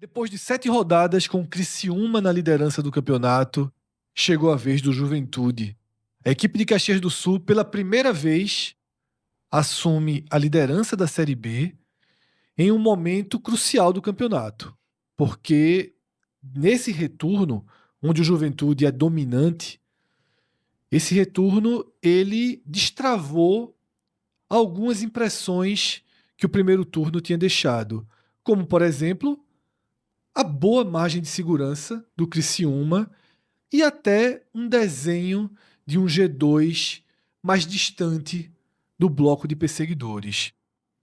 Depois de 7 rodadas com o Criciúma na liderança do campeonato, chegou a vez do Juventude. A equipe de Caxias do Sul, pela primeira vez, assume a liderança da Série B em um momento crucial do campeonato. Porque nesse retorno, onde o Juventude é dominante, esse retorno ele destravou algumas impressões que o primeiro turno tinha deixado. Como, por exemplo, a boa margem de segurança do Criciúma e até um desenho de um G2 mais distante do bloco de perseguidores.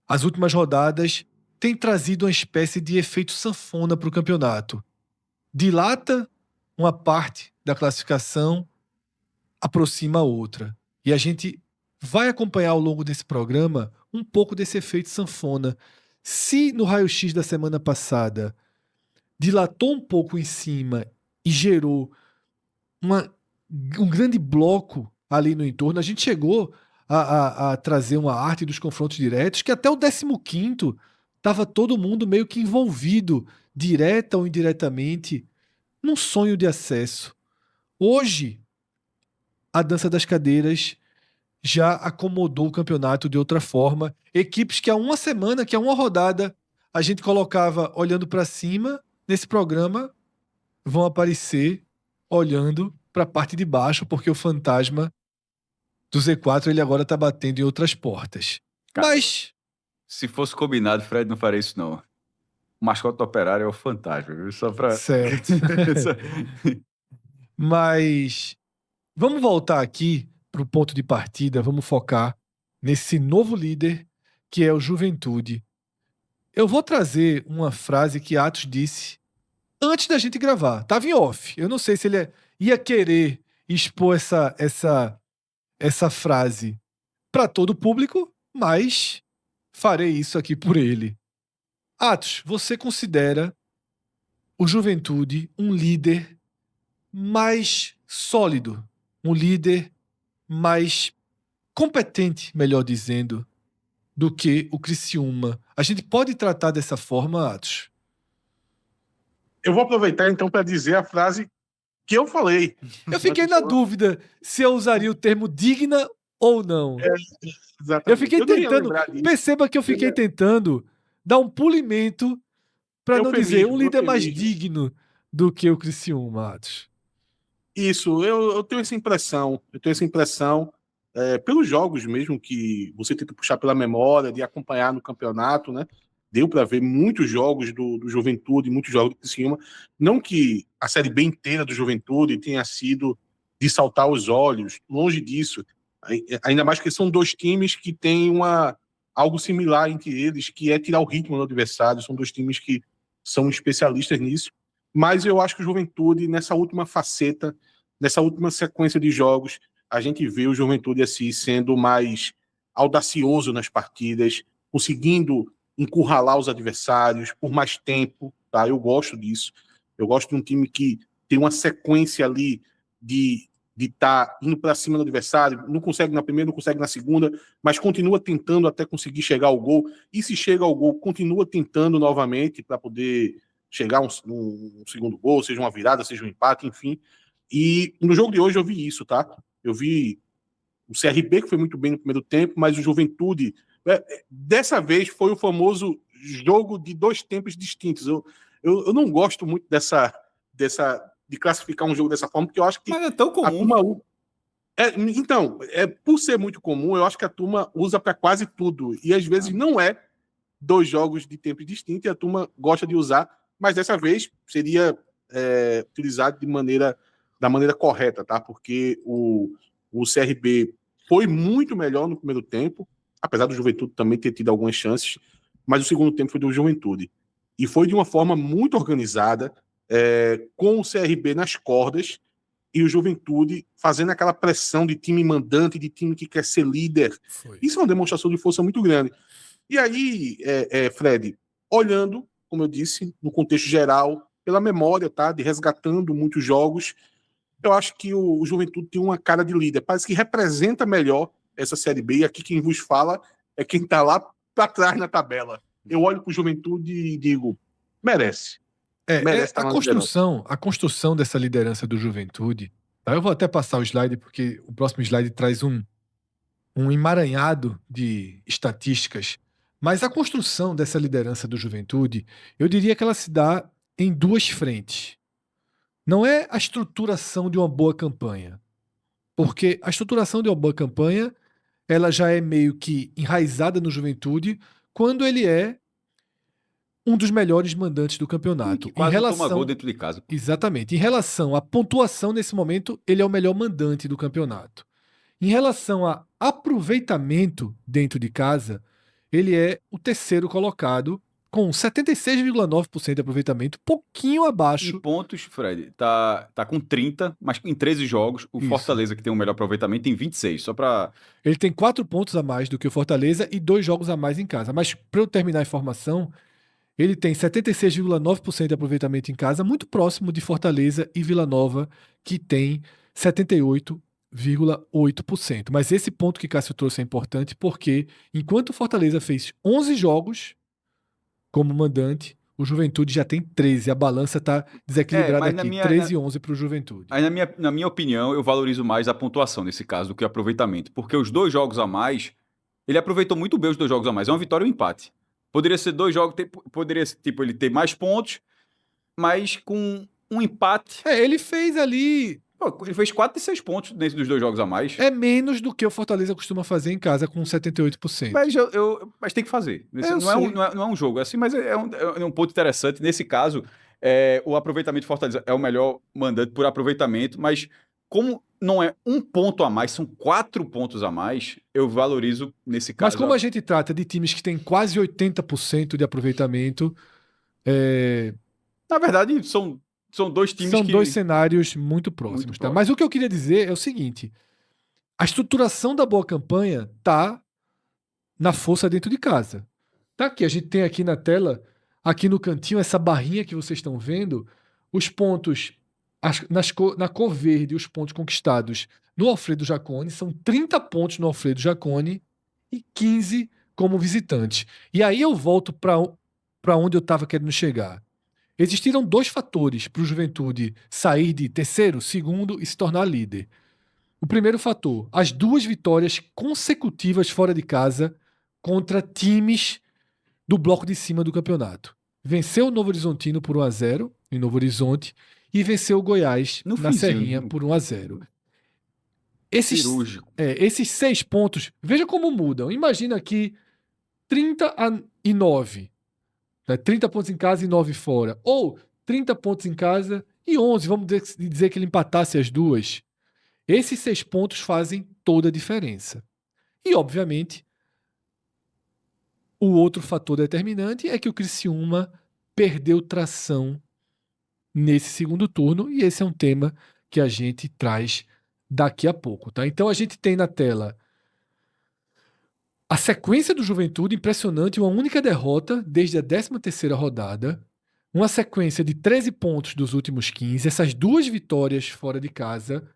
As últimas rodadas têm trazido uma espécie de efeito sanfona para o campeonato. Dilata uma parte da classificação, aproxima a outra. E a gente vai acompanhar ao longo desse programa um pouco desse efeito sanfona. Se no raio-x da semana passada dilatou um pouco em cima e gerou um grande bloco ali no entorno, a gente chegou a trazer uma arte dos confrontos diretos, que até o 15º estava todo mundo meio que envolvido, direta ou indiretamente, num sonho de acesso. Hoje, a dança das cadeiras já acomodou o campeonato de outra forma. Equipes que há uma semana, que há uma rodada, a gente colocava olhando para cima, nesse programa vão aparecer olhando para a parte de baixo, porque o fantasma do Z4 ele agora está batendo em outras portas. Cara, Mas se fosse combinado, Fred não faria isso, não. O mascote do Operário é o fantasma, viu? Só pra... certo. Mas vamos voltar aqui para o ponto de partida, vamos focar nesse novo líder que é o Juventude. Eu vou trazer uma frase que Atos disse antes da gente gravar. Tava em off. Eu não sei se ele ia querer expor essa frase para todo o público, mas farei isso aqui por ele. Atos, você considera o Juventude um líder mais sólido, um líder mais competente, melhor dizendo, do que o Criciúma? A gente pode tratar dessa forma, Atos? Eu vou aproveitar então para dizer a frase que eu falei. Eu fiquei na dúvida se eu usaria o termo digna ou não. Exatamente. Eu fiquei não ia tentando. lembrar disso. Perceba que eu fiquei tentando dar um polimento para não dizer um líder mais digno do que o Criciúma, Atos. Isso, eu tenho essa impressão. Eu tenho essa impressão pelos jogos mesmo que você tenta puxar pela memória, de acompanhar no campeonato, né? Deu para ver muitos jogos do Juventude, muitos jogos do Criciúma. Não que a Série B inteira do Juventude tenha sido de saltar os olhos, longe disso. Ainda mais que são dois times que têm algo similar entre eles, que é tirar o ritmo do adversário. São dois times que são especialistas nisso. Mas eu acho que o Juventude, nessa última faceta, nessa última sequência de jogos, a gente vê o Juventude assim, sendo mais audacioso nas partidas, conseguindo encurralar os adversários por mais tempo. Tá? Eu gosto disso. Eu gosto de um time que tem uma sequência ali de estar indo para cima do adversário, não consegue na primeira, não consegue na segunda, mas continua tentando até conseguir chegar ao gol. E se chega ao gol, continua tentando novamente para poder chegar um segundo gol, seja uma virada, seja um empate, enfim. E no jogo de hoje eu vi isso, tá? Eu vi o CRB, que foi muito bem no primeiro tempo, mas o Juventude, dessa vez, foi o famoso jogo de dois tempos distintos. Eu não gosto muito de classificar um jogo dessa forma, porque eu acho que Mas é tão comum. a turma... Então, por ser muito comum, eu acho que a turma usa para quase tudo. E às vezes não é dois jogos de tempos distintos e a turma gosta de usar, mas dessa vez seria utilizado da maneira correta, tá? Porque o CRB foi muito melhor no primeiro tempo, apesar do Juventude também ter tido algumas chances, mas o segundo tempo foi do Juventude. E foi de uma forma muito organizada, com o CRB nas cordas e o Juventude fazendo aquela pressão de time mandante, de time que quer ser líder. Foi. Isso é uma demonstração de força muito grande. E aí, Fred, olhando, como eu disse, no contexto geral, pela memória, tá, de resgatando muitos jogos, eu acho que o Juventude tem uma cara de líder. Parece que representa melhor essa Série B. E aqui quem vos fala é quem está lá para trás na tabela. Eu olho para o Juventude e digo, merece. Merece estar na A construção dessa liderança do Juventude. Tá? Eu vou até passar o slide, porque o próximo slide traz um emaranhado de estatísticas. Mas a construção dessa liderança do Juventude, eu diria que ela se dá em duas frentes. Não é a estruturação de uma boa campanha. Porque a estruturação de uma boa campanha, ela já é meio que enraizada no Juventude quando ele é um dos melhores mandantes do campeonato. Que quase não toma gol dentro de casa. Exatamente. Em relação à pontuação, nesse momento, ele é o melhor mandante do campeonato. Em relação a aproveitamento dentro de casa, ele é o terceiro colocado, com 76,9% de aproveitamento, pouquinho abaixo. Em pontos, Fred, tá com 30, mas em 13 jogos. O Isso. Fortaleza, que tem o melhor aproveitamento, tem 26. Só pra... Ele tem 4 pontos a mais do que o Fortaleza e 2 jogos a mais em casa. Mas, para eu terminar a informação, ele tem 76,9% de aproveitamento em casa, muito próximo de Fortaleza e Vila Nova, que tem 78,8%. Mas esse ponto que Cássio trouxe é importante porque, enquanto o Fortaleza fez 11 jogos como mandante, o Juventude já tem 13. A balança está desequilibrada mas aqui, 13 e 11 para o Juventude. Aí, na minha opinião, eu valorizo mais a pontuação nesse caso do que o aproveitamento. Porque os 2 jogos a mais, ele aproveitou muito bem os 2 jogos a mais. É uma vitória ou um empate. Poderia ser 2 jogos, poderia tipo, ele ter mais pontos, mas com um empate. Ele fez ali. Pô, ele fez 4 e 6 pontos dentro dos 2 jogos a mais. É menos do que o Fortaleza costuma fazer em casa, com 78%. Mas tem que fazer. Eu Não é um jogo assim, mas é um ponto interessante. Nesse caso, o aproveitamento de Fortaleza é o melhor mandante por aproveitamento, mas como não é 1 ponto a mais, são 4 pontos a mais, eu valorizo nesse caso. Mas como a gente trata de times que têm quase 80% de aproveitamento, na verdade, são 2 times são que... 2 cenários muito próximos. Muito tá? próximos. Mas o que eu queria dizer é o seguinte: a estruturação da boa campanha tá na força dentro de casa. Tá aqui, a gente tem aqui na tela, aqui no cantinho, essa barrinha que vocês estão vendo, os pontos na cor verde, os pontos conquistados no Alfredo Jaconi, são 30 pontos no Alfredo Jaconi e 15 como visitante. E aí eu volto para onde eu estava querendo chegar. Existiram 2 fatores para o Juventude sair de terceiro, segundo e se tornar líder. O primeiro fator, as 2 vitórias consecutivas fora de casa contra times do bloco de cima do campeonato. Venceu o Novo Horizontino por 1-0 em Novo Horizonte e venceu o Goiás na Serrinha por 1-0. Esses 6 pontos, veja como mudam. Imagina aqui 30-9. 30 pontos em casa e 9 fora. Ou 30 pontos em casa e 11. Vamos dizer que ele empatasse as 2. Esses 6 pontos fazem toda a diferença. E, obviamente, o outro fator determinante é que o Criciúma perdeu tração nesse segundo turno, e esse é um tema que a gente traz daqui a pouco. Tá? Então a gente tem na tela a sequência do Juventude, impressionante, uma única derrota desde a 13ª rodada, uma sequência de 13 pontos dos últimos 15, essas 2 vitórias fora de casa,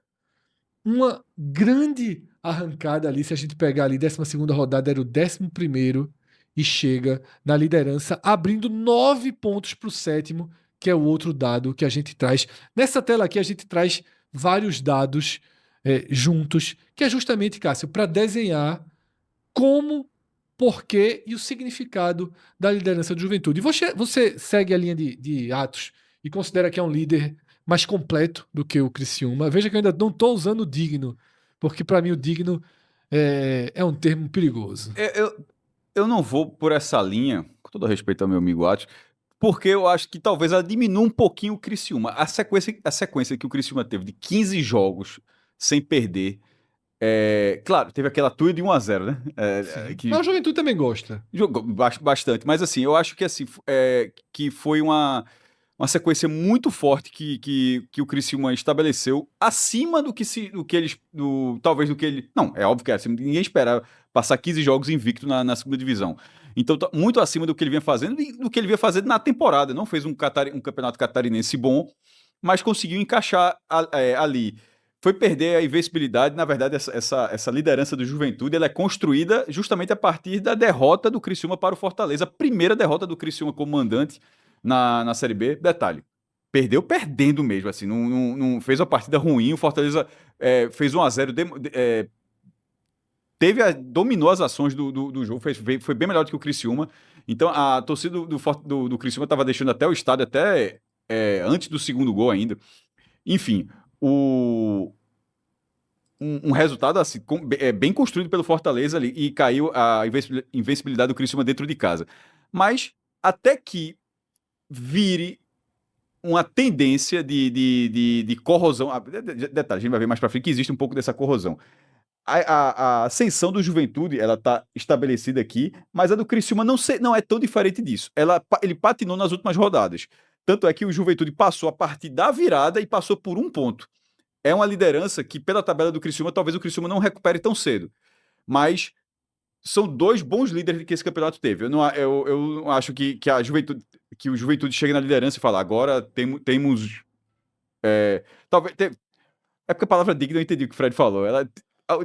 uma grande arrancada ali, se a gente pegar ali, 12ª rodada era o 11º e chega na liderança, abrindo 9 pontos para o 7º, que é o outro dado que a gente traz. Nessa tela aqui a gente traz vários dados juntos, que é justamente, Cássio, para desenhar como, porquê e o significado da liderança do Juventude. E você segue a linha de Atos e considera que é um líder mais completo do que o Criciúma. Veja que eu ainda não estou usando o digno, porque para mim o digno é um termo perigoso. Eu não vou por essa linha, com todo respeito ao meu amigo Atos, porque eu acho que talvez ela diminua um pouquinho o Criciúma. A sequência que o Criciúma teve de 15 jogos sem perder. Claro, teve aquela tuia de 1-0, né? Mas o Juventude também gosta. Jogou bastante, mas assim, eu acho que assim, que foi uma sequência muito forte que o Criciúma estabeleceu, acima do que eles. Talvez do que ele. Não, é óbvio que assim, ninguém espera passar 15 jogos invicto na segunda divisão. Então, muito acima do que ele vinha fazendo e do que ele vinha fazendo na temporada. Não fez um campeonato catarinense bom, mas conseguiu encaixar ali. Foi perder a invencibilidade. Na verdade, essa liderança do Juventude ela é construída justamente a partir da derrota do Criciúma para o Fortaleza. A primeira derrota do Criciúma como mandante na Série B. Detalhe, perdeu perdendo mesmo, assim, não fez uma partida ruim, o Fortaleza fez 1-0, dominou as ações do jogo, foi bem melhor do que o Criciúma. Então a torcida do Criciúma estava deixando até o estádio antes do segundo gol ainda. Enfim, um resultado assim, bem construído pelo Fortaleza ali, e caiu a invencibilidade do Criciúma dentro de casa. Mas até que vire uma tendência de corrosão. Detalhe, a gente vai ver mais para frente que existe um pouco dessa corrosão. A ascensão do Juventude, ela tá estabelecida aqui, mas a do Criciúma não é tão diferente disso. Ele patinou nas últimas rodadas. Tanto é que o Juventude passou a partir da virada e passou por 1 ponto. É uma liderança que, pela tabela do Criciúma, talvez o Criciúma não recupere tão cedo. Mas são 2 bons líderes que esse campeonato teve. Eu não acho que o Juventude chegue na liderança e fale, agora temos... talvez... É porque a palavra digno eu entendi o que o Fred falou. Ela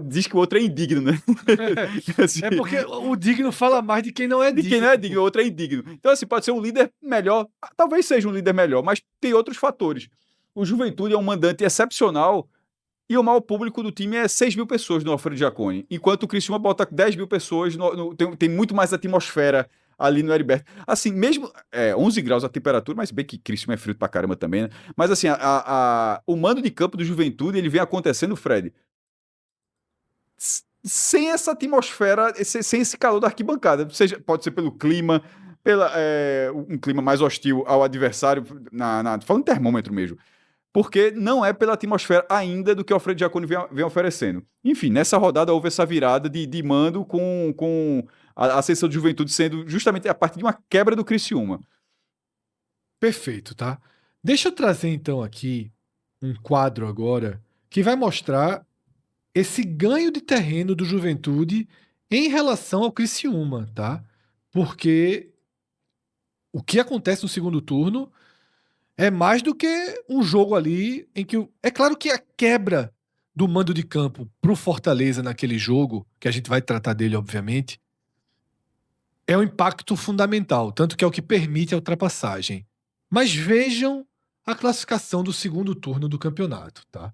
diz que o outro é indigno, né? Assim, é porque o digno fala mais de quem não é digno. De quem não é digno, o outro é indigno. Então, assim, pode ser um líder melhor, talvez seja um líder melhor, mas tem outros fatores. O Juventude é um mandante excepcional e o maior público do time é 6 mil pessoas no Alfredo Jaconi, enquanto o Criciúma bota 10 mil pessoas, tem muito mais atmosfera ali no Heriberto. Assim, mesmo 11 graus a temperatura, mas bem que Criciúma é frio pra caramba também, né? Mas assim, o mando de campo do Juventude, ele vem acontecendo, Fred, sem essa atmosfera, sem esse calor da arquibancada. Pode ser pelo clima, um clima mais hostil ao adversário, falando em termômetro mesmo, porque não é pela atmosfera ainda do que o Alfredo Jaconi vem oferecendo. Enfim, nessa rodada houve essa virada de mando com a ascensão de Juventude sendo justamente a partir de uma quebra do Criciúma. Perfeito, tá? Deixa eu trazer então aqui um quadro agora que vai mostrar esse ganho de terreno do Juventude em relação ao Criciúma, tá? Porque o que acontece no segundo turno é mais do que um jogo ali em que... É claro que a quebra do mando de campo pro Fortaleza naquele jogo, que a gente vai tratar dele, obviamente, é um impacto fundamental, tanto que é o que permite a ultrapassagem. Mas vejam a classificação do segundo turno do campeonato, tá?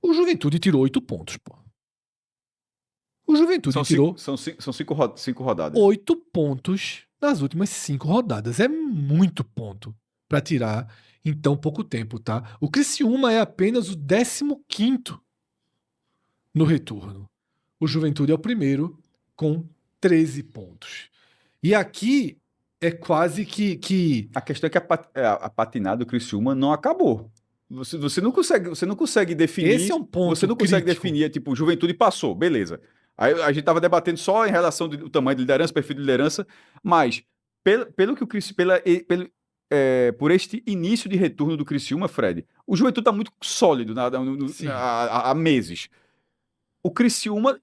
O Juventude tirou 8 pontos, pô. O Juventude tirou... São 5 rodadas. 8 pontos nas últimas 5 rodadas. É muito ponto para tirar em tão pouco tempo, tá? O Criciúma é apenas o 15º no retorno. O Juventude é o primeiro com 13 pontos. E aqui é quase que... A questão é que a patinada do Criciúma não acabou. Você não consegue definir... Esse é um ponto Você não consegue crítico. definir, tipo, Juventude passou, beleza. Aí a gente tava debatendo só em relação do tamanho de liderança, perfil de liderança, mas pelo que o Criciúma... por este início de retorno do Criciúma, Fred, o Juventude tá muito sólido há meses. O Criciúma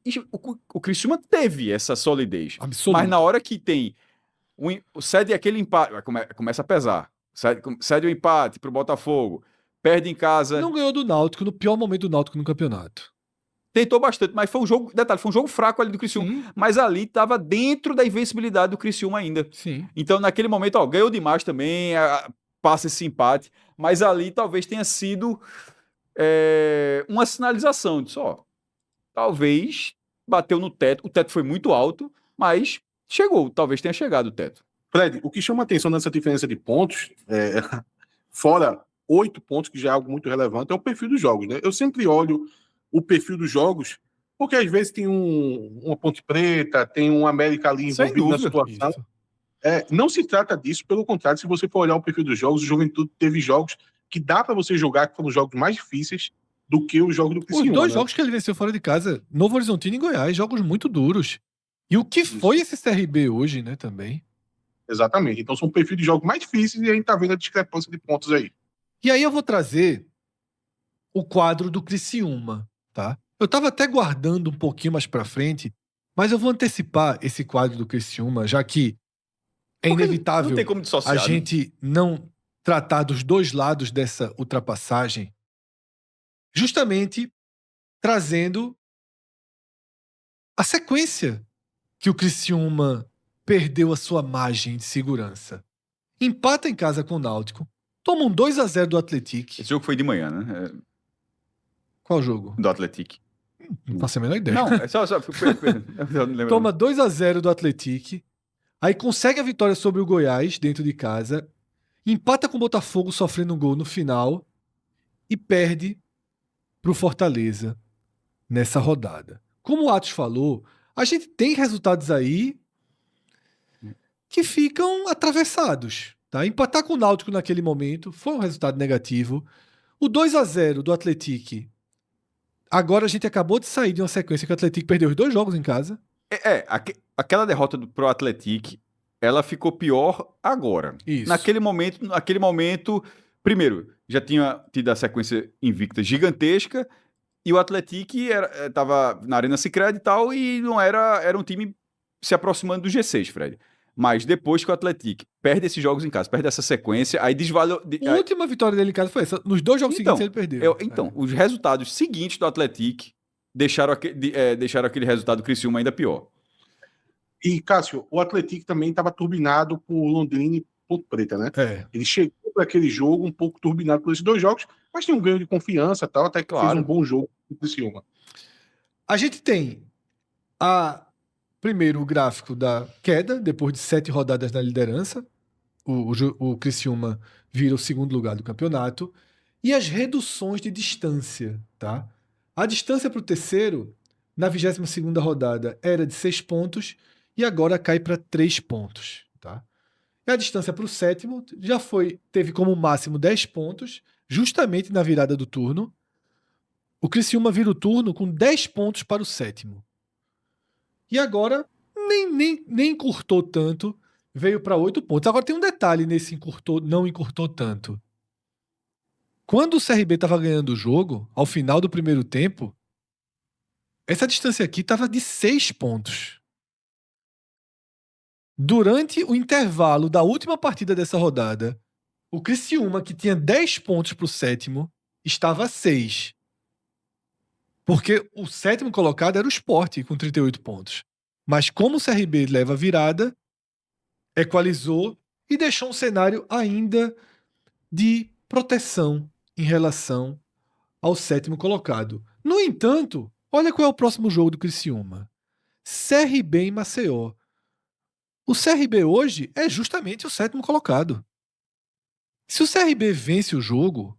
teve essa solidez. Absoluto. Mas na hora que tem cede aquele empate, começa a pesar. Cede o empate pro Botafogo, perde em casa. Não ganhou do Náutico no pior momento do Náutico no campeonato. Tentou bastante, mas foi um jogo, detalhe, foi um jogo fraco ali do Criciúma. Sim. Mas ali tava dentro da invencibilidade do Criciúma ainda. Sim. Então, naquele momento, ganhou demais também, passa esse empate. Mas ali talvez tenha sido uma sinalização disso, talvez bateu no teto. O teto foi muito alto, mas chegou, talvez tenha chegado o teto. Fred, o que chama atenção nessa diferença de pontos, fora 8 pontos, que já é algo muito relevante, é o perfil dos jogos, né? Eu sempre olho o perfil dos jogos, porque às vezes tem uma Ponte Preta, tem um América ali envolvido na situação. Não se trata disso, pelo contrário, se você for olhar o perfil dos jogos, o Juventude teve jogos que dá para você jogar, que foram jogos mais difíceis do que o jogo do Criciúma. Os 2 jogos que ele venceu fora de casa, Novo Horizontino e Goiás, jogos muito duros. E o que foi esse CRB hoje, né, também. Exatamente. Então são perfis de jogos mais difíceis e a gente tá vendo a discrepância de pontos aí. E aí eu vou trazer o quadro do Criciúma, tá? Eu tava até guardando um pouquinho mais pra frente, mas eu vou antecipar esse quadro do Criciúma, já que é inevitável não tem como dissociar, a gente não tratar dos 2 lados dessa ultrapassagem, justamente trazendo a sequência que o Criciúma perdeu a sua margem de segurança. empata em casa com o Náutico, toma um 2-0 do Atlético. Esse jogo foi de manhã, né? Qual jogo? Do Atlético. Não faço a menor ideia. Não, é só eu não lembro. Toma 2-0 do Atlético, aí consegue a vitória sobre o Goiás dentro de casa, empata com o Botafogo sofrendo um gol no final e perde pro Fortaleza nessa rodada. Como o Atos falou, a gente tem resultados aí que ficam atravessados. Tá? Empatar com o Náutico naquele momento foi um resultado negativo. O 2-0 do Atlético, agora a gente acabou de sair de uma sequência que o Atlético perdeu os 2 jogos em casa. Aquela derrota pro Atlético, ela ficou pior agora. Isso. Naquele momento, primeiro, já tinha tido a sequência invicta gigantesca e o Atlético estava na Arena Sicredi e tal e não era um time se aproximando do G6, Fred. Mas depois que o Atlético perde esses jogos em casa, perde essa sequência, aí desvaleu... A última vitória dele em casa foi essa. Nos 2 jogos seguintes ele perdeu. Os resultados seguintes do Atlético deixaram aquele resultado do Criciúma ainda pior. E, Cássio, o Atlético também estava turbinado por Londrina e Ponte Preta, né? Ele chegou para aquele jogo um pouco turbinado por esses 2 jogos, mas tem um ganho de confiança e tal, até que fez um bom jogo no Criciúma. A gente tem primeiro o gráfico da queda, depois de 7 rodadas na liderança. O Criciúma vira o segundo lugar do campeonato. E as reduções de distância, tá? A distância para o terceiro, na 22ª rodada, era de 6 pontos e agora cai para 3 pontos, tá? E a distância para o sétimo teve como máximo 10 pontos, justamente na virada do turno. O Criciúma vira o turno com 10 pontos para o sétimo. E agora nem encurtou tanto, veio para 8 pontos. Agora tem um detalhe nesse não encurtou tanto. Quando o CRB estava ganhando o jogo, ao final do primeiro tempo, essa distância aqui estava de 6 pontos. Durante o intervalo da última partida dessa rodada, o Criciúma, que tinha 10 pontos para o sétimo, estava a 6. Porque o sétimo colocado era o Sport, com 38 pontos. Mas como o CRB leva a virada, equalizou e deixou um cenário ainda de proteção em relação ao sétimo colocado. No entanto, olha qual é o próximo jogo do Criciúma. CRB em Maceió. O CRB hoje é justamente o sétimo colocado. Se o CRB vence o jogo,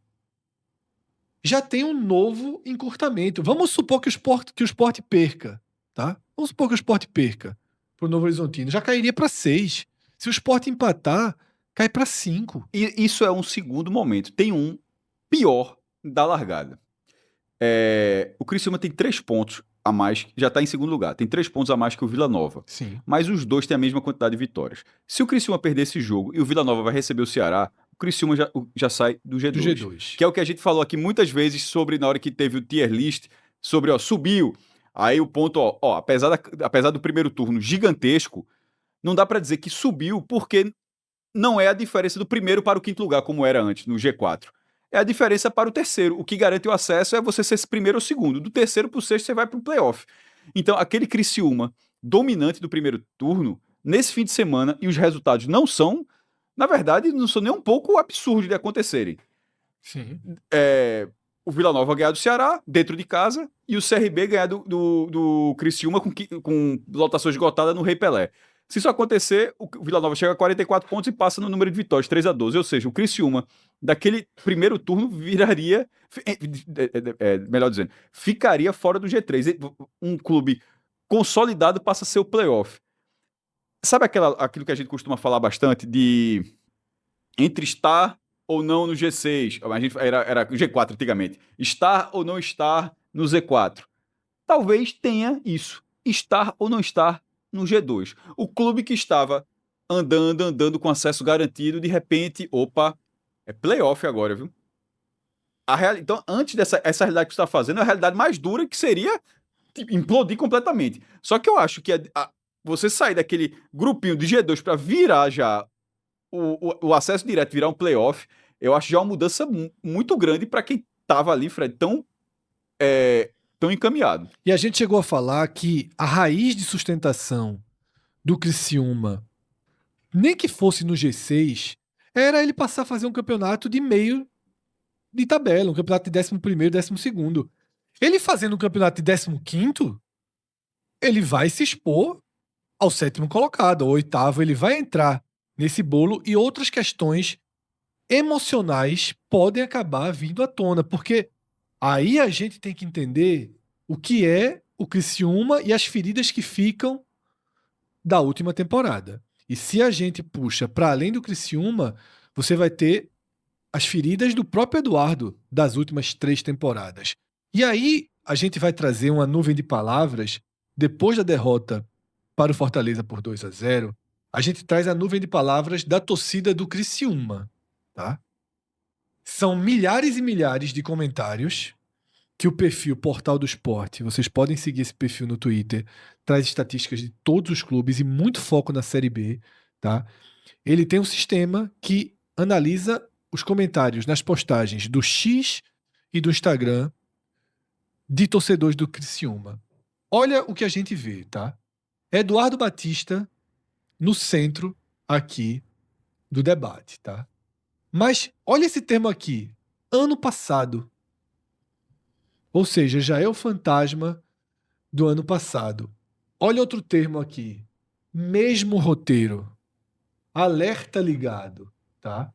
já tem um novo encurtamento. Vamos supor que o Sport perca, tá? Vamos supor que o Sport perca pro Novo Horizontino. Já cairia para 6. Se o Sport empatar, cai para 5. E isso é um segundo momento. Tem um pior da largada. O Criciúma tem 3 pontos a mais, já está em segundo lugar. Tem 3 pontos a mais que o Vila Nova. Sim. Mas os dois têm a mesma quantidade de vitórias. Se o Criciúma perder esse jogo e o Vila Nova vai receber o Ceará, o Criciúma já sai do G2. Que é o que a gente falou aqui muitas vezes sobre, na hora que teve o tier list, sobre, subiu. Aí o ponto, apesar do primeiro turno gigantesco, não dá para dizer que subiu porque não é a diferença do primeiro para o quinto lugar, como era antes, no G4. É a diferença para o terceiro. O que garante o acesso é você ser esse primeiro ou segundo. Do terceiro para o sexto, você vai para o playoff. Então, aquele Criciúma dominante do primeiro turno, nesse fim de semana, e os resultados não são, na verdade, não são nem um pouco absurdos de acontecerem. Sim. O Vila Nova ganhar do Ceará, dentro de casa, e o CRB ganhar do Criciúma com lotação esgotada no Rei Pelé. Se isso acontecer, o Vila Nova chega a 44 pontos e passa no número de vitórias, 3-12. Ou seja, o Criciúma, daquele primeiro turno, viraria... melhor dizendo, ficaria fora do G3. Um clube consolidado passa a ser o playoff. Sabe aquilo que a gente costuma falar bastante de entre estar ou não no G6? A gente era G4 antigamente. Estar ou não estar no Z4. Talvez tenha isso. Estar ou não estar no G2. O clube que estava andando com acesso garantido, de repente, é playoff agora, viu? Então, antes essa realidade que você está fazendo, é a realidade mais dura, que seria implodir completamente. Só que eu acho que você sair daquele grupinho de G2 para virar já o acesso direto, virar um playoff, eu acho já uma mudança muito grande para quem estava ali, Fred, tão encaminhado. E a gente chegou a falar que a raiz de sustentação do Criciúma, nem que fosse no G6, era ele passar a fazer um campeonato de meio de tabela, um campeonato de 11º, 12º. Ele fazendo um campeonato de 15º, ele vai se expor ao 7º colocado, ao 8º, ele vai entrar nesse bolo e outras questões emocionais podem acabar vindo à tona, porque aí a gente tem que entender o que é o Criciúma e as feridas que ficam da última temporada. E se a gente puxa para além do Criciúma, você vai ter as feridas do próprio Eduardo das últimas 3 temporadas. E aí a gente vai trazer uma nuvem de palavras depois da derrota para o Fortaleza por 2-0. A gente traz a nuvem de palavras da torcida do Criciúma, tá? São milhares e milhares de comentários que o perfil Portal do Esporte, vocês podem seguir esse perfil no Twitter, traz estatísticas de todos os clubes e muito foco na Série B, tá? Ele tem um sistema que analisa os comentários nas postagens do X e do Instagram de torcedores do Criciúma. Olha o que a gente vê, tá? Eduardo Batista no centro aqui do debate, tá? Mas olha esse termo aqui, ano passado. Ou seja, já é o fantasma do ano passado. Olha outro termo aqui, mesmo roteiro, alerta ligado, tá?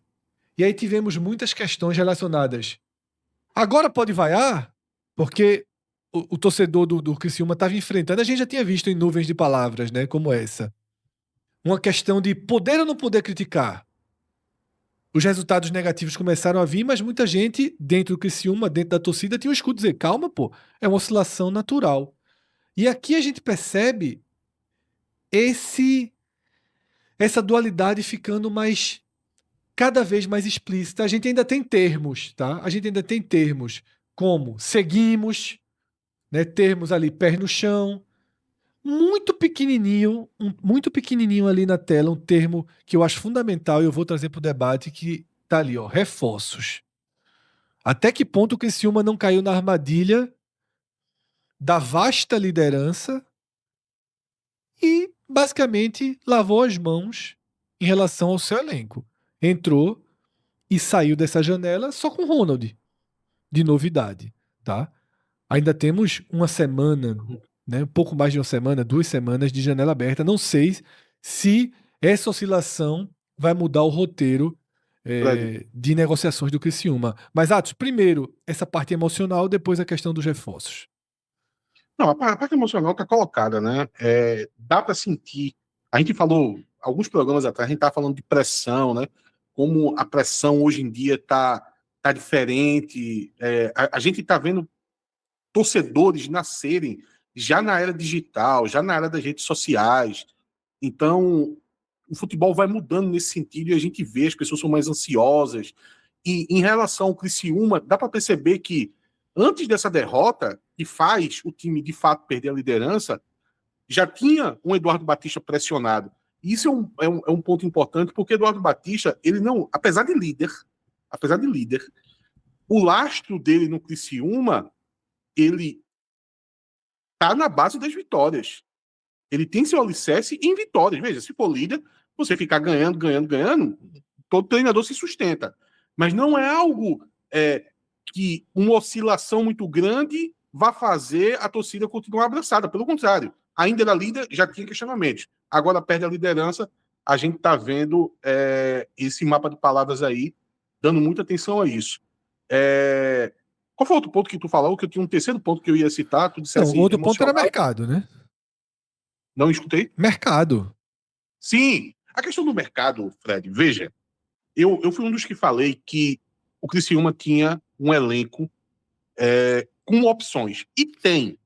E aí tivemos muitas questões relacionadas. Agora pode vaiar? Porque o torcedor do Criciúma estava enfrentando, a gente já tinha visto em nuvens de palavras, né, como essa. Uma questão de poder ou não poder criticar. Os resultados negativos começaram a vir, mas muita gente dentro do Criciúma, dentro da torcida, tinha o escudo dizer, calma, pô, é uma oscilação natural. E aqui a gente percebe essa dualidade ficando cada vez mais explícita. A gente ainda tem termos, tá? A gente ainda tem termos como seguimos, né? Termos ali, pés no chão, muito pequenininho ali na tela, um termo que eu acho fundamental e eu vou trazer para o debate, que tá ali, ó, reforços. Até que ponto o Criciúma não caiu na armadilha da vasta liderança e basicamente lavou as mãos em relação ao seu elenco. Entrou e saiu dessa janela só com Ronald, de novidade, tá? Ainda temos uma semana, né, um pouco mais de uma semana, 2 semanas de janela aberta. Não sei se essa oscilação vai mudar o roteiro de negociações do Criciúma. Mas, Atos, primeiro essa parte emocional, depois a questão dos reforços. Não, a parte emocional está colocada, né? Dá para sentir. A gente falou, alguns programas atrás, a gente estava falando de pressão, né? Como a pressão hoje em dia tá diferente. A gente está vendo torcedores nascerem já na era digital, já na era das redes sociais. Então, o futebol vai mudando nesse sentido e a gente vê as pessoas são mais ansiosas. E em relação ao Criciúma, dá para perceber que antes dessa derrota, que faz o time de fato perder a liderança, já tinha um Eduardo Batista pressionado. E isso é um ponto importante, porque Eduardo Batista, ele não, apesar de líder, o lastro dele no Criciúma, ele tá na base das vitórias. Ele tem seu alicerce em vitórias. Veja, se for líder, você ficar ganhando, todo treinador se sustenta. Mas não é algo que uma oscilação muito grande vá fazer a torcida continuar abraçada. Pelo contrário, ainda era líder, já tinha questionamentos. Agora perde a liderança, a gente está vendo esse mapa de palavras aí, dando muita atenção a isso. Qual foi o outro ponto que tu falou? Que eu tinha um terceiro ponto que eu ia citar. Tu dissesse Não, o outro ponto era emocional. mercado, né? Não escutei? Mercado. Sim, a questão do mercado, Fred, veja, eu fui um dos que falei que o Criciúma tinha um elenco com opções. E tem.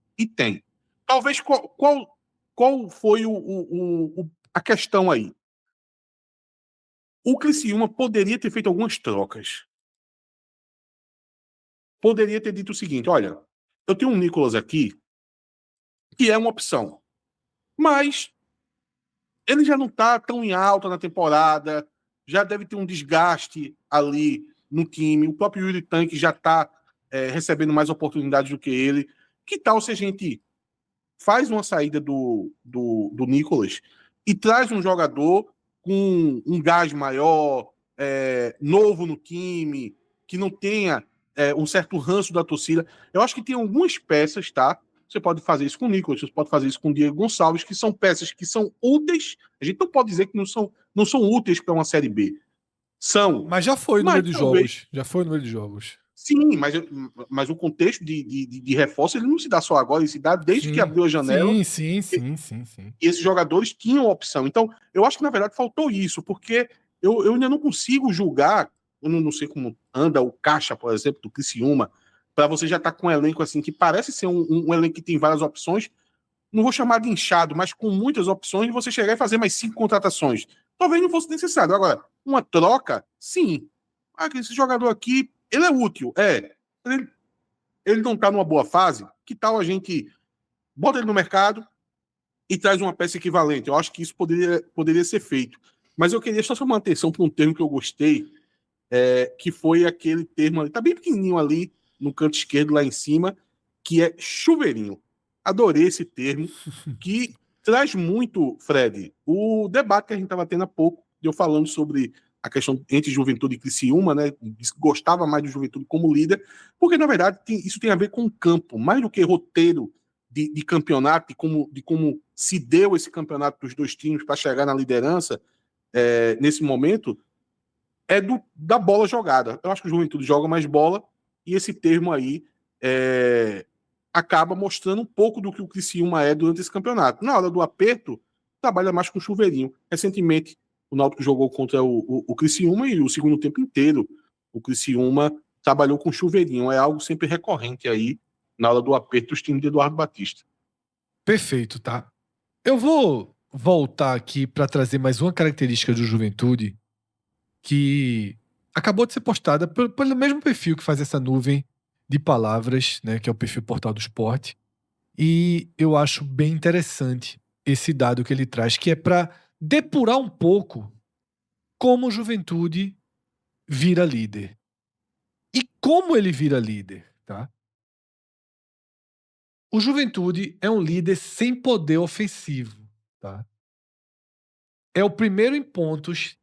Talvez qual foi a questão aí? O Criciúma poderia ter feito algumas trocas. Poderia ter dito o seguinte, olha, eu tenho um Nicolas aqui que é uma opção, mas ele já não está tão em alta na temporada, já deve ter um desgaste ali no time, o próprio Yuri Tanque já está recebendo mais oportunidades do que ele. Que tal se a gente faz uma saída do Nicolas e traz um jogador com um gás maior, novo no time, que não tenha um certo ranço da torcida. Eu acho que tem algumas peças, tá? Você pode fazer isso com o Nicolas, você pode fazer isso com o Diego Gonçalves, que são peças que são úteis. A gente não pode dizer que não são úteis para uma Série B. São. Mas já foi o Mas número de talvez- jogos. Já foi o número de jogos. Sim, mas o contexto de reforço ele não se dá só agora, ele se dá desde Sim, que abriu a janela. sim. E esses jogadores tinham opção. Então, eu acho que, na verdade, faltou isso, porque eu ainda não consigo julgar, eu não sei como anda o caixa, por exemplo, do Criciúma, para você já estar com um elenco assim, que parece ser um elenco que tem várias opções, não vou chamar de inchado, mas com muitas opções, de você chegar e fazer mais 5 contratações. Talvez não fosse necessário. Agora, uma troca, sim. Esse jogador aqui, ele é útil, ele não está numa boa fase, que tal a gente bota ele no mercado e traz uma peça equivalente? Eu acho que isso poderia ser feito. Mas eu queria só chamar a atenção para um termo que eu gostei, que foi aquele termo ali, tá bem pequenininho ali, no canto esquerdo, lá em cima, que é chuveirinho. Adorei esse termo, que traz muito, Fred, o debate que a gente estava tendo há pouco, eu falando sobre a questão entre Juventude e Criciúma, né? Gostava mais do Juventude como líder, porque, na verdade, isso tem a ver com o campo, mais do que roteiro de campeonato, de como se deu esse campeonato dos dois times para chegar na liderança nesse momento, da bola jogada. Eu acho que o Juventude joga mais bola e esse termo aí acaba mostrando um pouco do que o Criciúma é durante esse campeonato. Na hora do aperto, trabalha mais com chuveirinho. Recentemente, o Náutico jogou contra o Criciúma e o segundo tempo inteiro o Criciúma trabalhou com chuveirinho. É algo sempre recorrente aí na hora do aperto dos times de Eduardo Batista. Perfeito, tá? Eu vou voltar aqui para trazer mais uma característica do Juventude que acabou de ser postada pelo mesmo perfil que faz essa nuvem de palavras, né, que é o perfil Portal do Esporte. E eu acho bem interessante esse dado que ele traz, que é para depurar um pouco como o Juventude vira líder. E como ele vira líder, tá? O Juventude é um líder sem poder ofensivo, tá? É o primeiro em pontos,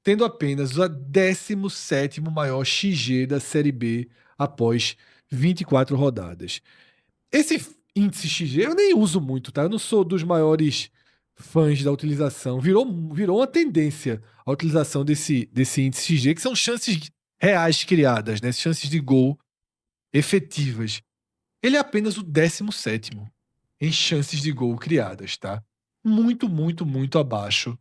tendo apenas o 17º maior XG da Série B após 24 rodadas. Esse índice XG eu nem uso muito, tá? Eu não sou dos maiores fãs da utilização. Virou uma tendência a utilização desse índice XG, que são chances reais criadas, né? Chances de gol efetivas. Ele é apenas o 17º em chances de gol criadas, tá? Muito abaixo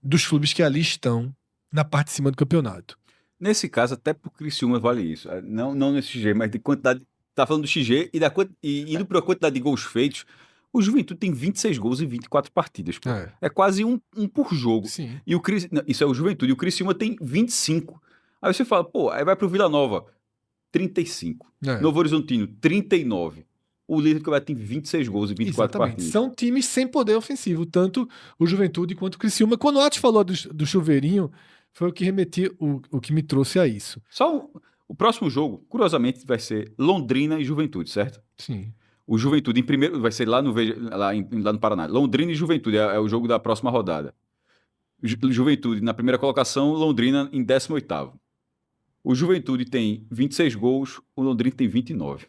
dos clubes que ali estão na parte de cima do campeonato. Nesse caso, até pro Criciúma vale isso. Não nesse XG, mas de quantidade. Tá falando do XG e indo pra quantidade de gols feitos. O Juventude tem 26 gols em 24 partidas, pô. É quase um por jogo. Sim. E isso é o Juventude. E o Criciúma tem 25. Aí você fala, pô, aí vai pro Vila Nova, 35. Novo Horizontino, 39. O líder do campeonato tem 26 gols em 24 partidas. São times sem poder ofensivo, tanto o Juventude quanto o Criciúma. Quando o Atos falou do chuveirinho, foi o que remetia, o que me trouxe a isso. Só o próximo jogo, curiosamente, vai ser Londrina e Juventude, certo? Sim. O Juventude em primeiro, vai ser lá no Paraná. Londrina e Juventude é o jogo da próxima rodada. Juventude na primeira colocação, Londrina em 18º. O Juventude tem 26 gols, o Londrina tem 29.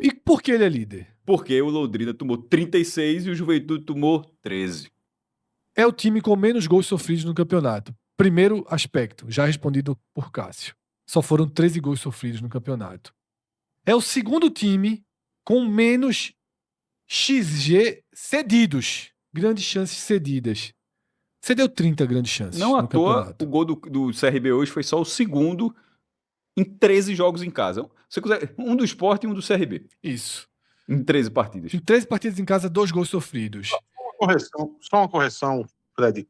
E por que ele é líder? Porque o Londrina tomou 36 e o Juventude tomou 13. É o time com menos gols sofridos no campeonato. Primeiro aspecto, já respondido por Cássio. Só foram 13 gols sofridos no campeonato. É o segundo time com menos XG cedidos. Grandes chances cedidas. Você deu 30 grandes chances Não à no toa, campeonato. o gol do CRB hoje foi só o segundo em 13 jogos em casa. Você quiser, um do Sport e um do CRB. Isso. Em 13 partidas. Em 13 partidas em casa, 2 gols sofridos. Só uma correção, Fred.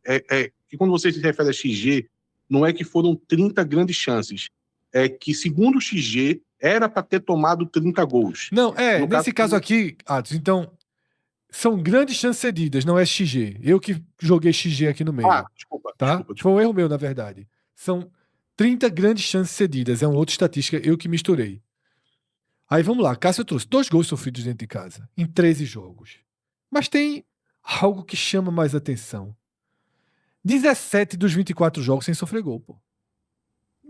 Que quando você se refere a XG, não é que foram 30 grandes chances. É que, segundo o XG, era para ter tomado 30 gols. Não, nesse caso aqui, Atos, então, são grandes chances cedidas, não é XG. Eu que joguei XG aqui no meio. Desculpa. Foi um erro meu, na verdade. São 30 grandes chances cedidas. É uma outra estatística, eu que misturei. Aí vamos lá, Cássio trouxe 2 gols sofridos dentro de casa, em 13 jogos. Mas tem algo que chama mais atenção. 17 dos 24 jogos sem sofrer gol, pô.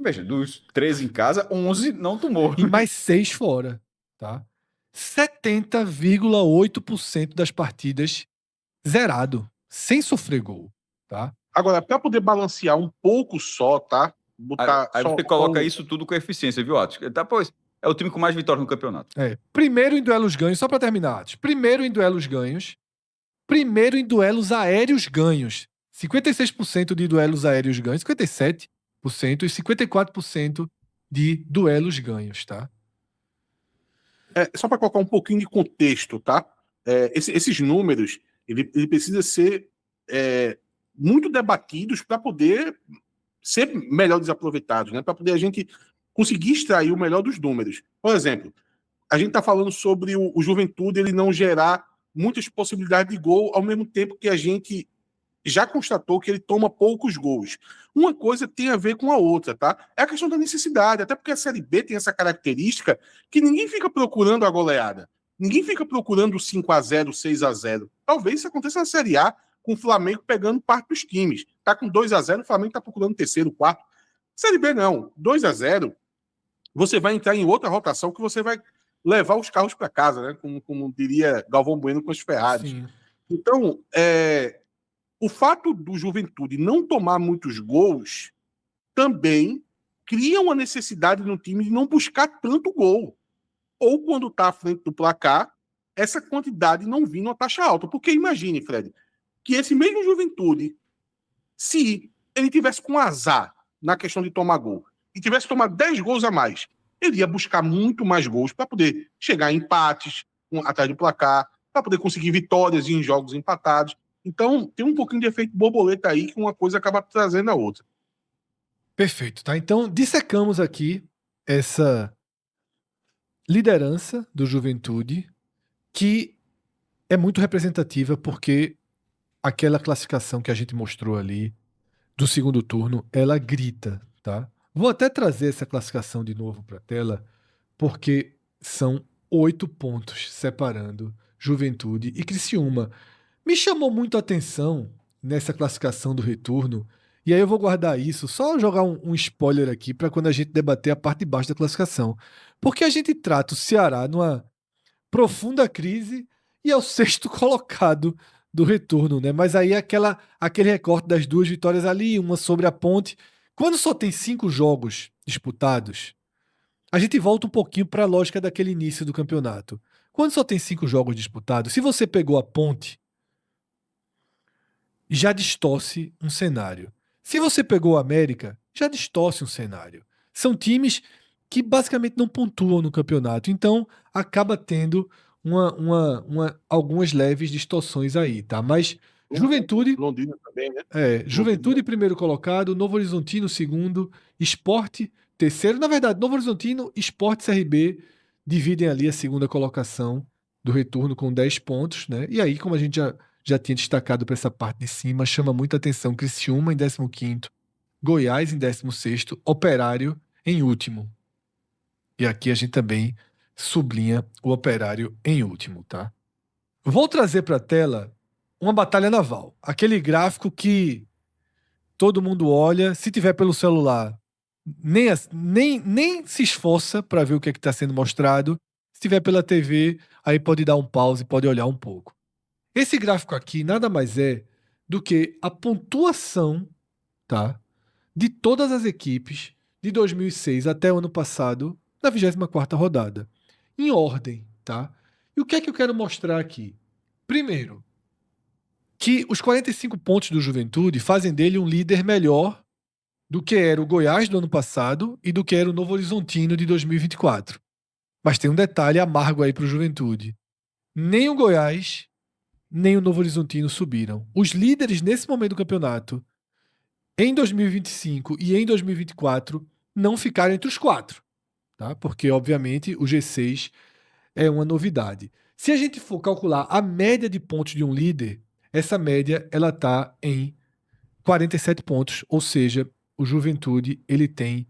Veja, dos 13 em casa, 11 não tomou. E mais 6 fora, tá? 70,8% das partidas zerado, sem sofrer gol, tá? Agora, para poder balancear um pouco só, tá? Botar Aí só você coloca um- isso tudo com eficiência, viu, Atos? Tá, pois, é o time com mais vitórias no campeonato. Primeiro em duelos ganhos, só pra terminar, Atos. Primeiro em duelos ganhos. Primeiro em duelos aéreos ganhos. 56% de duelos aéreos ganhos, 57% e 54% de duelos ganhos, tá? Só para colocar um pouquinho de contexto, tá? Esses números, ele precisa ser muito debatidos para poder ser melhor desaproveitados, né? Para poder a gente conseguir extrair o melhor dos números. Por exemplo, a gente está falando sobre o Juventude ele não gerar muitas possibilidades de gol, ao mesmo tempo que a gente já constatou que ele toma poucos gols. Uma coisa tem a ver com a outra, tá? É a questão da necessidade, até porque a Série B tem essa característica que ninguém fica procurando a goleada. Ninguém fica procurando o 5-0, 6-0. Talvez isso aconteça na Série A, com o Flamengo pegando parte dos times. Tá com 2-0, o Flamengo tá procurando terceiro, quarto. Série B não. 2-0, você vai entrar em outra rotação que você vai levar os carros para casa, né? Como diria Galvão Bueno com as Ferraris. Sim. Então, o fato do Juventude não tomar muitos gols também cria uma necessidade no time de não buscar tanto gol. Ou quando está à frente do placar, essa quantidade não vir numa taxa alta. Porque imagine, Fred, que esse mesmo Juventude, se ele tivesse com azar na questão de tomar gol e tivesse tomado 10 gols a mais, ele ia buscar muito mais gols para poder chegar em empates atrás do placar, para poder conseguir vitórias em jogos empatados. Então, tem um pouquinho de efeito borboleta aí que uma coisa acaba trazendo a outra. Perfeito, tá? Então, dissecamos aqui essa liderança do Juventude, que é muito representativa porque aquela classificação que a gente mostrou ali do segundo turno, ela grita, tá? Vou até trazer essa classificação de novo para a tela, porque são 8 pontos separando Juventude e Criciúma. Me chamou muito a atenção nessa classificação do retorno, e aí eu vou guardar isso, só jogar um spoiler aqui para quando a gente debater a parte de baixo da classificação. Porque a gente trata o Ceará numa profunda crise e é o sexto colocado do retorno, né? Mas aí aquele recorte das 2 vitórias ali, uma sobre a Ponte. Quando só tem 5 jogos disputados, a gente volta um pouquinho para a lógica daquele início do campeonato. Quando só tem 5 jogos disputados, se você pegou a Ponte, já distorce um cenário. Se você pegou o América, já distorce um cenário. São times que basicamente não pontuam no campeonato, então acaba tendo algumas leves distorções aí, tá? Mas Juventude, Londrina também, né? Juventude primeiro colocado, Novo Horizontino segundo, Sport terceiro. Na verdade, Novo Horizontino, Sport e CRB dividem ali a segunda colocação do retorno com 10 pontos, né? E aí, como a gente já tinha destacado para essa parte de cima, chama muita atenção Criciúma em 15º, Goiás em 16º, Operário em último. E aqui a gente também sublinha o Operário em último, tá? Vou trazer para a tela uma batalha naval. Aquele gráfico que todo mundo olha, se tiver pelo celular, nem se esforça para ver o que é que está sendo mostrado. Se tiver pela TV, aí pode dar um pause, pode olhar um pouco. Esse gráfico aqui nada mais é do que a pontuação, tá, de todas as equipes de 2006 até o ano passado, na 24ª rodada. Em ordem, tá? E o que é que eu quero mostrar aqui? Primeiro, que os 45 pontos do Juventude fazem dele um líder melhor do que era o Goiás do ano passado e do que era o Novo Horizontino de 2024. Mas tem um detalhe amargo aí para o Juventude. Nem o Goiás, nem o Novo Horizontino subiram. Os líderes nesse momento do campeonato, em 2025 e em 2024, não ficaram entre os 4. Tá? Porque, obviamente, o G6 é uma novidade. Se a gente for calcular a média de pontos de um líder, essa média ela está em 47 pontos, ou seja, o Juventude ele tem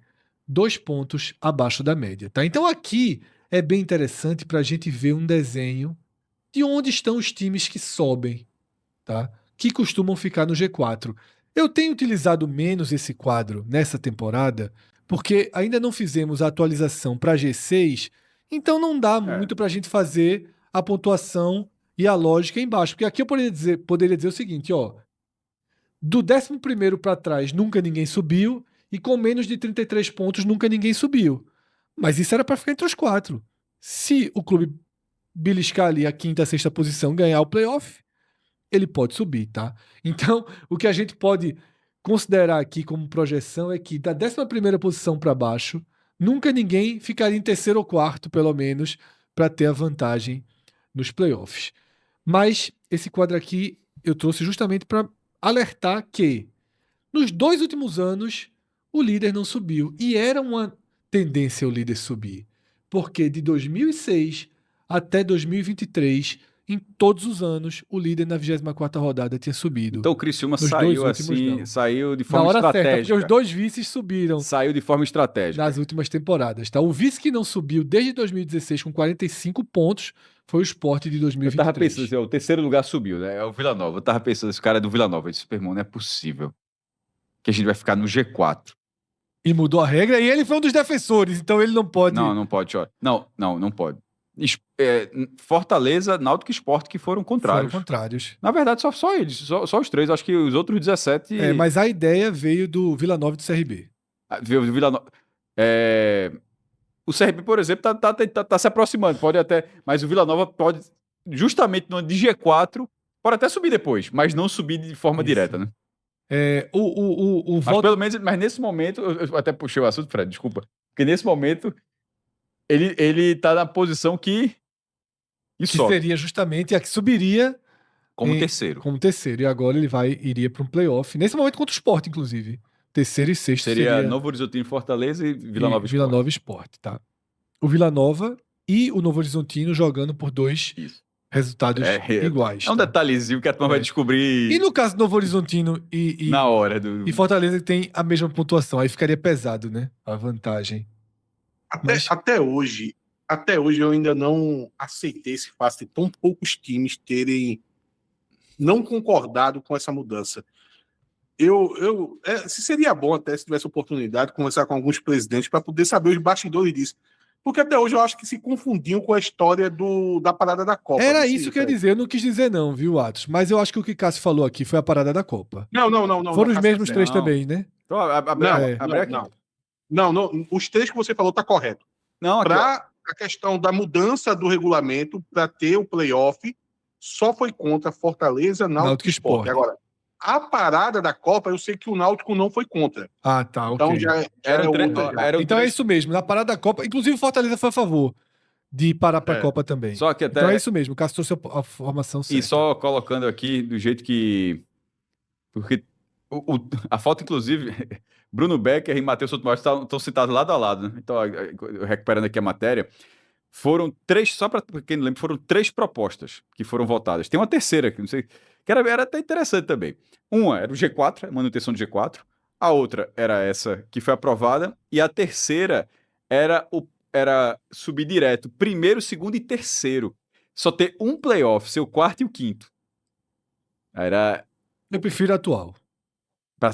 2 pontos abaixo da média. Tá? Então aqui é bem interessante para a gente ver um desenho de onde estão os times que sobem, tá? Que costumam ficar no G4. Eu tenho utilizado menos esse quadro nessa temporada, porque ainda não fizemos a atualização para G6, então não dá muito para a gente fazer a pontuação e a lógica embaixo. Porque aqui eu poderia dizer o seguinte, ó, do 11º para trás nunca ninguém subiu e com menos de 33 pontos nunca ninguém subiu. Mas isso era para ficar entre os 4. Se o clube beliscar ali a 5ª, 6ª posição, ganhar o playoff, ele pode subir, tá? Então, o que a gente pode considerar aqui como projeção é que da 11ª posição para baixo, nunca ninguém ficaria em 3º ou 4º, pelo menos, para ter a vantagem nos playoffs. Mas esse quadro aqui eu trouxe justamente para alertar que nos 2 últimos anos o líder não subiu. E era uma tendência o líder subir. Porque de 2006 até 2023, em todos os anos, o líder na 24ª rodada tinha subido. Então o Criciúma Nos saiu 2 últimos, assim, não. saiu de Na forma hora certa, estratégica. porque os 2 vices subiram Saiu de forma estratégica. nas últimas temporadas. Tá? O vice que não subiu desde 2016 com 45 pontos foi o Sport de 2023. Eu tava pensando assim, ó, o 3º lugar subiu, né? É o Vila Nova. Eu tava pensando, esse cara é do Vila Nova. Eu disse, irmão, não é possível que a gente vai ficar no G4. E mudou a regra, e ele foi um dos defensores, então ele não pode... Não pode, ó. Não pode. Fortaleza, Náutico e Sport que foram contrários. Foram contrários. Na verdade, só eles, só os 3. Acho que os outros 17... Mas a ideia veio do Vila Nova e do CRB. Viu, Vila Nova... O CRB, por exemplo, tá se aproximando, pode até... Mas o Vila Nova pode, justamente no ano de G4, pode até subir depois, mas não subir de forma direta, né? Mas pelo menos, mas nesse momento, eu até puxei o assunto, Fred, desculpa, porque nesse momento ele tá na posição que sobe. Seria justamente a que subiria como terceiro. Como terceiro, e agora ele iria para um playoff, nesse momento contra o Sport, inclusive. Terceiro e sexto seria Novo Horizontino, Fortaleza e Vila Nova Sport. Vila Nova Sport, tá. O Vila Nova e o Novo Horizontino jogando por 2 resultados iguais. É um detalhezinho que a turma vai descobrir. E no caso do Novo Horizontino na hora e Fortaleza tem a mesma pontuação, aí ficaria pesado, né? A vantagem. Até hoje eu ainda não aceitei esse fato de tão poucos times terem não concordado com essa mudança. Seria bom até se tivesse oportunidade de conversar com alguns presidentes para poder saber os bastidores disso. Porque até hoje eu acho que se confundiam com a história da parada da Copa. Era isso que eu ia dizer, eu não quis dizer não, viu, Atos? Mas eu acho que o que Cássio falou aqui foi a parada da Copa. Não. Foram os mesmos 3 também, né? Então, não. Os 3 que você falou tá correto. Para a questão da mudança do regulamento para ter o playoff, só foi contra Fortaleza, Náutico e Sport. Agora, a parada da Copa, eu sei que o Náutico não foi contra. Ah, tá, então ok. Então é isso mesmo. Na parada da Copa, inclusive o Fortaleza foi a favor de parar para a Copa também. Só que até... Então é isso mesmo, o Cássio trouxe a formação certa. E só colocando aqui do jeito que... Porque a foto, inclusive, Bruno Becker e Matheus Sotomayor estão citados lado a lado, né? Então, recuperando aqui a matéria, foram 3, só para quem não lembra, foram 3 propostas que foram votadas. Tem uma terceira, que não sei, que era até interessante também. Uma era o G4, a manutenção do G4, a outra era essa que foi aprovada, e a terceira era subir direto, 1º, 2º e 3º. Só ter um playoff, ser o 4º e o 5º. Eu prefiro a atual.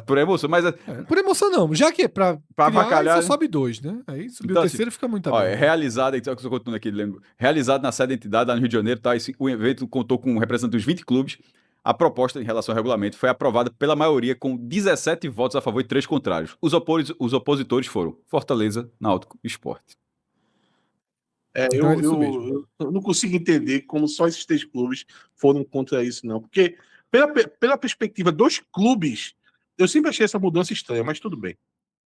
Por emoção, mas... por emoção não, já que é pra avacalhar, só sobe 2, né? Aí subir então, o terceiro fica muito bem. Realizado, então, que eu estou contando aqui, lembro, realizado na sede da entidade, lá no Rio de Janeiro, tá? O evento contou com representantes dos 20 clubes. A proposta em relação ao regulamento foi aprovada pela maioria com 17 votos a favor e 3 contrários. Os opositores foram Fortaleza, Náutico e Sport. Eu não consigo entender como só esses 3 clubes foram contra isso, não. Porque, pela perspectiva dos clubes, eu sempre achei essa mudança estranha, mas tudo bem.